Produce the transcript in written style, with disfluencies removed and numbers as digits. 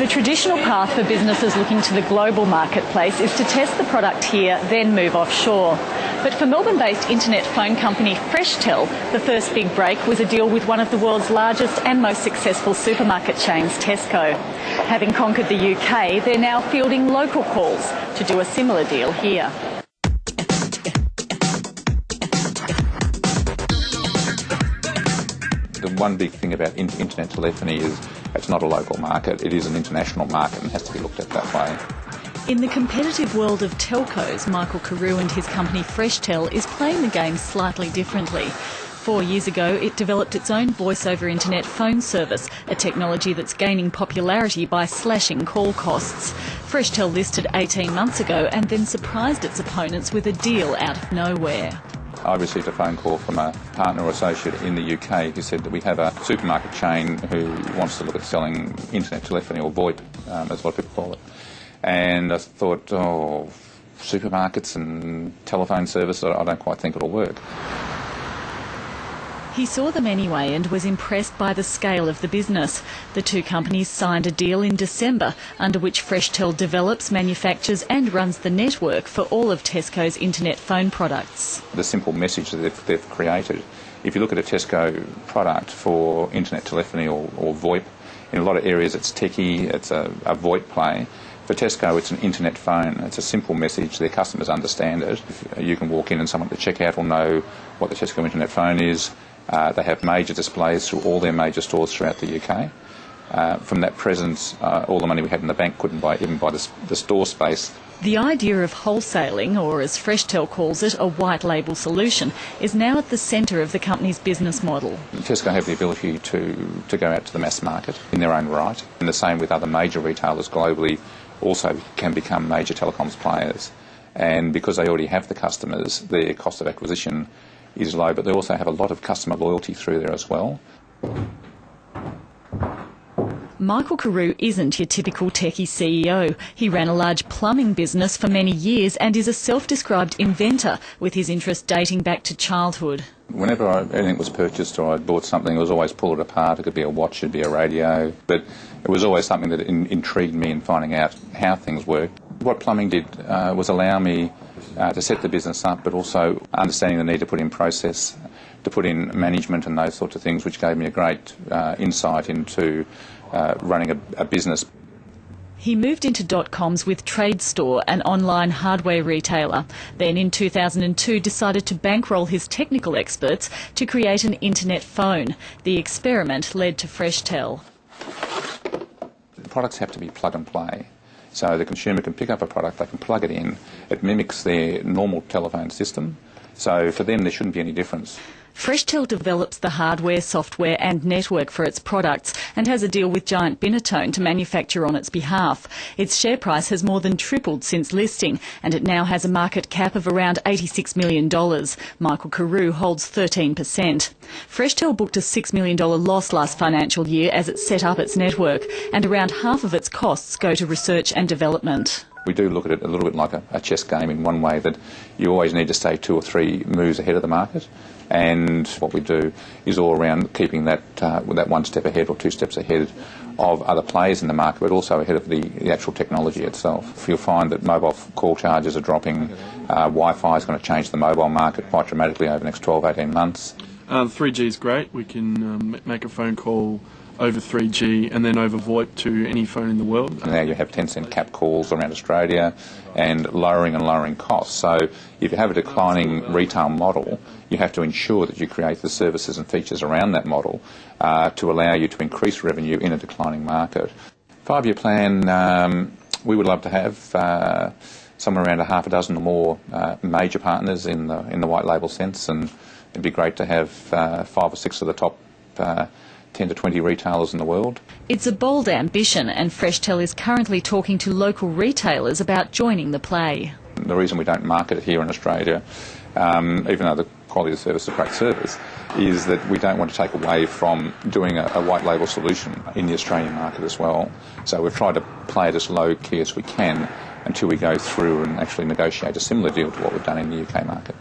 The traditional path for businesses looking to the global marketplace is to test the product here, then move offshore. But for Melbourne-based internet phone company Freshtel, the first big break was a deal with one of the world's largest and most successful supermarket chains, Tesco. Having conquered the UK, they're now fielding local calls to do a similar deal here. The one big thing about internet telephony is it's not a local market, it is an international market and has to be looked at that way. In the competitive world of telcos, Michael Carew and his company Freshtel is playing the game slightly differently. 4 years ago, it developed its own voice-over internet phone service, a technology that's gaining popularity by slashing call costs. Freshtel listed 18 months ago and then surprised its opponents with a deal out of nowhere. I received a phone call from a partner or associate in the UK who said that we have a supermarket chain who wants to look at selling internet telephony, or VoIP, as a lot of people call it. And I thought, supermarkets and telephone service, I don't quite think it'll work. He saw them anyway and was impressed by the scale of the business. The two companies signed a deal in December under which Freshtel develops, manufactures and runs the network for all of Tesco's internet phone products. The simple message that they've created, if you look at a Tesco product for internet telephony or VoIP, in a lot of areas it's techie, it's a VoIP play. For Tesco, it's an internet phone. It's a simple message. Their customers understand it. You can walk in and someone at the checkout will know what the Tesco internet phone is. They have major displays through all their major stores throughout the UK. From that presence, all the money we had in the bank couldn't even buy the store space. The idea of wholesaling, or as Freshtel calls it, a white label solution, is now at the centre of the company's business model. Tesco have the ability to go out to the mass market in their own right, and the same with other major retailers globally also can become major telecoms players. And because they already have the customers, their cost of acquisition is low, but they also have a lot of customer loyalty through there as well. Michael Carew isn't your typical techie CEO. He ran a large plumbing business for many years and is a self-described inventor, with his interest dating back to childhood. Whenever anything was purchased or I bought something, I was always pull it apart. It could be a watch, it could be a radio, but it was always something that intrigued me in finding out how things worked. What plumbing did was allow me to set the business up, but also understanding the need to put in process, to put in management and those sorts of things, which gave me a great insight into running a business. He moved into .coms with TradeStore, an online hardware retailer. Then in 2002 decided to bankroll his technical experts to create an internet phone. The experiment led to Freshtel. The products have to be plug and play. So the consumer can pick up a product, they can plug it in, it mimics their normal telephone system. So for them there shouldn't be any difference. Freshtel develops the hardware, software and network for its products and has a deal with Giant Binatone to manufacture on its behalf. Its share price has more than tripled since listing and it now has a market cap of around $86 million. Michael Carew holds 13%. Freshtel booked a $6 million loss last financial year as it set up its network, and around half of its costs go to research and development. We do look at it a little bit like a chess game in one way, that you always need to stay 2 or 3 moves ahead of the market. And what we do is all around keeping that 1 step ahead or 2 steps ahead of other players in the market, but also ahead of the actual technology itself. You'll find that mobile call charges are dropping. Wi-Fi is going to change the mobile market quite dramatically over the next 12-18 months. 3G is great. We can make a phone call over 3G and then over VoIP to any phone in the world. And now you have 10-cent cap calls around Australia and lowering costs. So if you have a declining retail model, you have to ensure that you create the services and features around that model to allow you to increase revenue in a declining market. 5-year plan, we would love to have somewhere around a half a dozen or more major partners in the white label sense, and it'd be great to have 5 or 6 of the top 10 to 20 retailers in the world. It's a bold ambition, and Freshtel is currently talking to local retailers about joining the play. The reason we don't market it here in Australia, even though the quality of the service is a great service, is that we don't want to take away from doing a white label solution in the Australian market as well. So we've tried to play it as low key as we can until we go through and actually negotiate a similar deal to what we've done in the UK market.